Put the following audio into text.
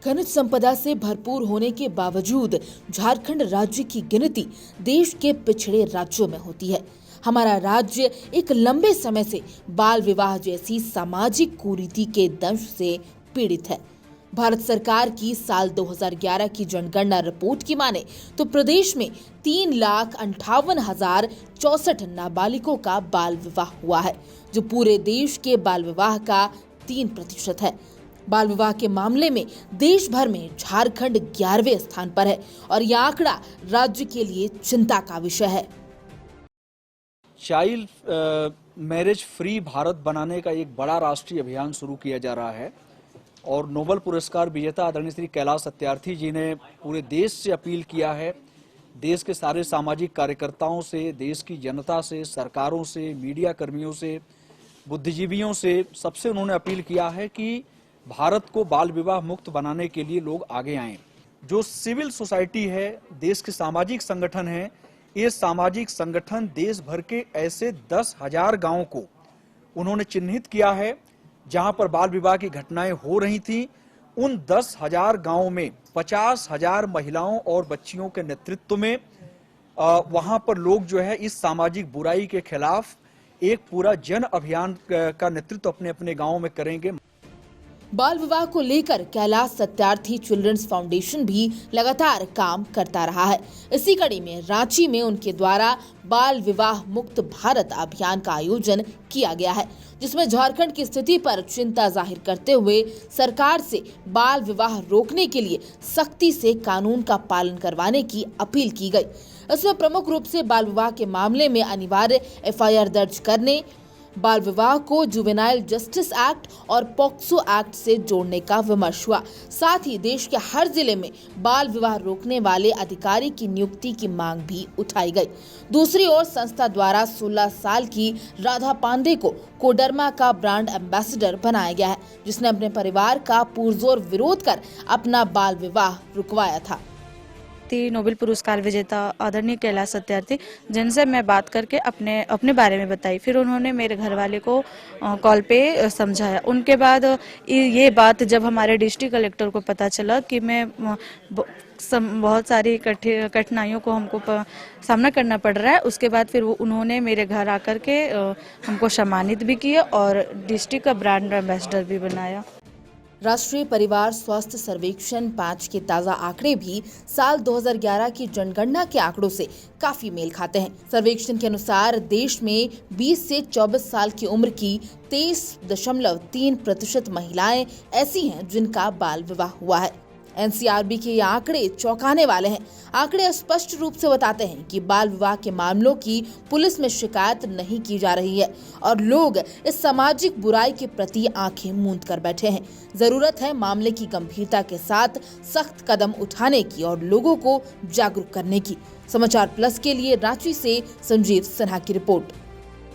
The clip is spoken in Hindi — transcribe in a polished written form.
खनिज संपदा से भरपूर होने के बावजूद झारखंड राज्य की गिनती देश के पिछड़े राज्यों में होती है। हमारा राज्य एक लंबे समय से बाल विवाह जैसी सामाजिक कुरीति के दंश से पीड़ित है। भारत सरकार की साल 2011 की जनगणना रिपोर्ट की माने तो प्रदेश में 3,58,064 नाबालिगों का बाल विवाह हुआ है, जो पूरे देश के बाल विवाह का 3% है। बाल विवाह के मामले में देश भर में झारखंड 11वें स्थान पर है और यह आंकड़ा राज्य के लिए चिंता का विषय है। चाइल्ड मैरिज फ्री भारत बनाने का एक बड़ा राष्ट्रीय अभियान शुरू किया जा रहा है और नोबेल पुरस्कार विजेता आदरणीय श्री कैलाश सत्यार्थी जी ने पूरे देश से अपील किया है, देश के सारे सामाजिक कार्यकर्ताओं से, देश की जनता से, सरकारों से, मीडिया कर्मियों से, बुद्धिजीवियों से, सबसे उन्होंने अपील किया है कि भारत को बाल विवाह मुक्त बनाने के लिए लोग आगे आएं। जो सिविल सोसाइटी है, देश के सामाजिक संगठन है, ये सामाजिक संगठन देश भर के ऐसे 10,000 गांवों को उन्होंने चिन्हित किया है जहां पर बाल विवाह की घटनाएं हो रही थी। उन 10,000 गांवों में 50,000 महिलाओं और बच्चियों के नेतृत्व में वहां पर लोग जो है इस सामाजिक बुराई के खिलाफ एक पूरा जन अभियान का नेतृत्व अपने अपने गांवों में करेंगे। बाल विवाह को लेकर कैलाश सत्यार्थी चिल्ड्रंस फाउंडेशन भी लगातार काम करता रहा है। इसी कड़ी में रांची में उनके द्वारा बाल विवाह मुक्त भारत अभियान का आयोजन किया गया है, जिसमें झारखंड की स्थिति पर चिंता जाहिर करते हुए सरकार से बाल विवाह रोकने के लिए सख्ती से कानून का पालन करवाने की अपील की गई। इसमें प्रमुख रूप से बाल विवाह के मामले में अनिवार्य FIR दर्ज करने, बाल विवाह को जुवेनाइल जस्टिस एक्ट और पॉक्सो एक्ट से जोड़ने का विमर्श हुआ। साथ ही देश के हर जिले में बाल विवाह रोकने वाले अधिकारी की नियुक्ति की मांग भी उठाई गई। दूसरी ओर संस्था द्वारा 16 साल की राधा पांडे को कोडरमा का ब्रांड एम्बेसडर बनाया गया है, जिसने अपने परिवार का पुरजोर विरोध कर अपना बाल विवाह रुकवाया था। नोबेल पुरस्कार विजेता आदरणीय कैलाश सत्यार्थी, जिनसे मैं बात करके अपने बारे में बताई। फिर उन्होंने मेरे घर वाले को कॉल पे समझाया। उनके बाद ये बात जब हमारे डिस्ट्रिक्ट कलेक्टर को पता चला कि मैं बहुत सारी कठिनाइयों को हमको सामना करना पड़ रहा है, उसके बाद फिर उन्होंने मेरे घर आकर के हमको सम्मानित भी किया और डिस्ट्रिक्ट का ब्रांड एम्बेसडर भी बनाया। राष्ट्रीय परिवार स्वास्थ्य सर्वेक्षण 5 के ताजा आंकड़े भी साल 2011 की जनगणना के आंकड़ों से काफी मेल खाते हैं। सर्वेक्षण के अनुसार देश में 20 से 24 साल की उम्र की 23.3% महिलाएं ऐसी हैं जिनका बाल विवाह हुआ है। NCRB के ये आंकड़े चौंकाने वाले हैं। आंकड़े स्पष्ट रूप से बताते हैं कि बाल विवाह के मामलों की पुलिस में शिकायत नहीं की जा रही है और लोग इस सामाजिक बुराई के प्रति आंखें मूंद कर बैठे हैं। जरूरत है मामले की गंभीरता के साथ सख्त कदम उठाने की और लोगों को जागरूक करने की। समाचार प्लस के लिए रांची से संजीव सिन्हा की रिपोर्ट।